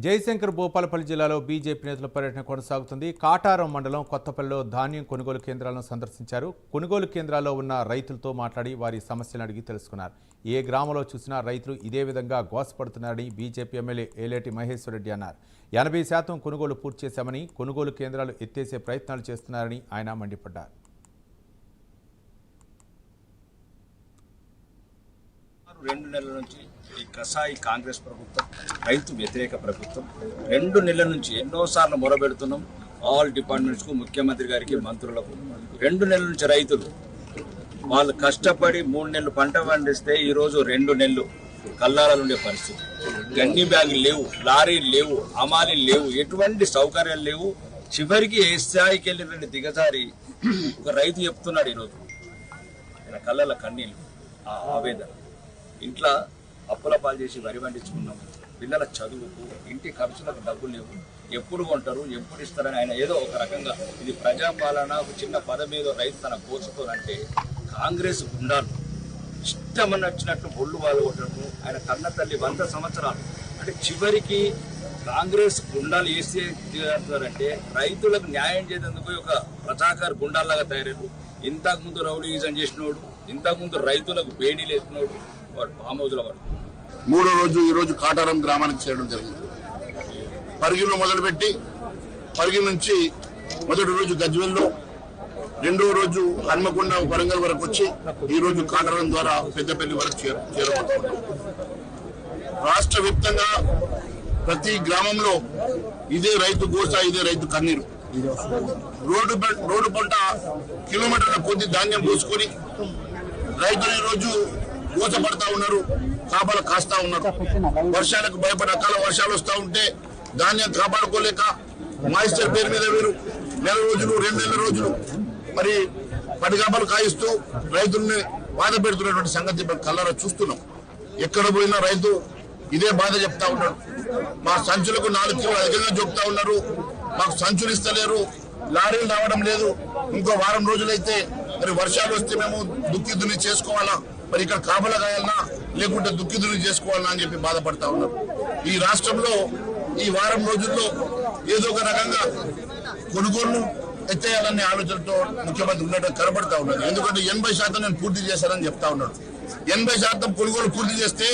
జయశంకర్ భూపాలపల్లి జిల్లాలో బీజేపీ నేతల పర్యటన కొనసాగుతుంది. కాటారం మండలం కొత్తపల్లిలో ధాన్యం కొనుగోలు కేంద్రాలను సందర్శించారు. కొనుగోలు కేంద్రాల్లో ఉన్న రైతులతో మాట్లాడి వారి సమస్యలను అడిగి తెలుసుకున్నారు. ఏ గ్రామంలో చూసినా రైతులు ఇదే విధంగా గోసపడుతున్నారని బీజేపీ ఎమ్మెల్యే ఏలేటి మహేశ్వర్ రెడ్డి అన్నారు. 80% కొనుగోలు పూర్తి చేశామని, కొనుగోలు కేంద్రాలు ఎత్తేసే ప్రయత్నాలు చేస్తున్నారని ఆయన మండిపడ్డారు. 2 నెలల నుంచి ఈ కసాయి కాంగ్రెస్ ప్రభుత్వం, రైతు వ్యతిరేక ప్రభుత్వం 2 నెలల నుంచి ఎన్నోసార్లు మొరబెడుతున్నాం. ఆల్ డిపార్ట్మెంట్స్కు, ముఖ్యమంత్రి గారికి, మంత్రులకు. 2 నెలల నుంచి రైతులు వాళ్ళు కష్టపడి 3 నెలలు పంట పండిస్తే ఈరోజు 2 నెలలు కల్లారాలు ఉండే పరిస్థితి. గన్ని బ్యాగులు లేవు, లారీలు లేవు, అమాలీలు లేవు, ఎటువంటి సౌకర్యాలు లేవు. చివరికి ఏ స్థాయికి వెళ్ళిన దిగజారి ఒక రైతు చెప్తున్నాడు ఈరోజు ఆయన కళ్ళల కన్నీళ్ళు, ఆ ఆవేదన. ఇంట్లో అప్పుల పాలు చేసి వరి పండించుకున్నాము, పిల్లల చదువుకు, ఇంటి ఖర్చులకు డబ్బులు లేవు, ఎప్పుడు కొంటారు, ఎప్పుడు ఇస్తారని ఆయన ఏదో ఒక రకంగా ఇది ప్రజాపాలన, ఒక చిన్న పదం ఏదో రైతు తన కోసుకోనంటే కాంగ్రెస్ గుండాలు ఇష్టమని వచ్చినట్టు ఒళ్ళు వాళ్ళు కొట్టడం. ఆయన కన్న తల్లి 100 సంవత్సరాలు అంటే చివరికి కాంగ్రెస్ గుండాలు వేసి చేస్తారంటే రైతులకు న్యాయం చేసేందుకు ఒక ప్రజాకార గుండాల్లాగా తయారయ్యారు. ఇంతకుముందు రౌడీజం చేసినోడు, ఇంతకుముందు రైతులకు బేడీలు వేసినోడు వాడు పామౌజుల వాడు. 3వ రోజు ఈరోజు కాటారం గ్రామానికి చేరడం జరిగింది. పరిగిలో మొదలుపెట్టి పరిగి నుంచి మొదటి రోజు గజ్వెల్లో, 2వ రోజు హన్మకొండ వరంగల్ వరకు వచ్చి ఈ రోజు కాటారం ద్వారా పెద్దపల్లి వరకు చేరబోతున్నాం. రాష్ట్ర వ్యాప్తంగా ప్రతి గ్రామంలో ఇదే రైతు గోస, ఇదే రైతు కన్నీరు. రోడ్డు పంట కిలోమీటర్ల కొద్ది ధాన్యం పోసుకొని రైతులు ఈరోజు గోసపడతా ఉన్నారు, కాపలు కాస్తా ఉన్నారు. వర్షాలకు భయపడి అకాల వర్షాలు వస్తూ ఉంటే ధాన్యం కాపాడుకోలేక మాయిస్టర్ పేరు మీద వీరు 1 రోజులు 2 నెలల రోజులు మరి పడిగాపలు కాయిస్తూ రైతుల్ని బాధ పెడుతున్నటువంటి సంగతి కళ్ళారా చూస్తున్నాం. ఎక్కడ పోయినా రైతు ఇదే బాధ చెప్తా ఉన్నాడు. మా సంచులకు 4 కిలోలు అధికంగా చెప్తా ఉన్నారు, మాకు సంచులు ఇస్తలేరు, లారీలు రావడం లేదు, ఇంకో వారం రోజులైతే మరి వర్షాలు వస్తే మేము దుక్కిదుని చేసుకోవాలా, మరి ఇక్కడ కాపలా కాయాలన్నా లేకుంటే దుక్కిదుని చేసుకోవాలన్నా అని చెప్పి బాధపడతా ఉన్నారు. ఈ రాష్ట్రంలో ఈ వారం రోజుల్లో ఏదో ఒక రకంగా కొనుగోళ్లు ఎత్తేయాలనే ఆలోచనతో ముఖ్యమంత్రి ఉన్నట్టు కనబడతా ఉన్నది. ఎందుకంటే 80% నేను పూర్తి చేశానని చెప్తా ఉన్నాడు. 80% కొనుగోలు పూర్తి చేస్తే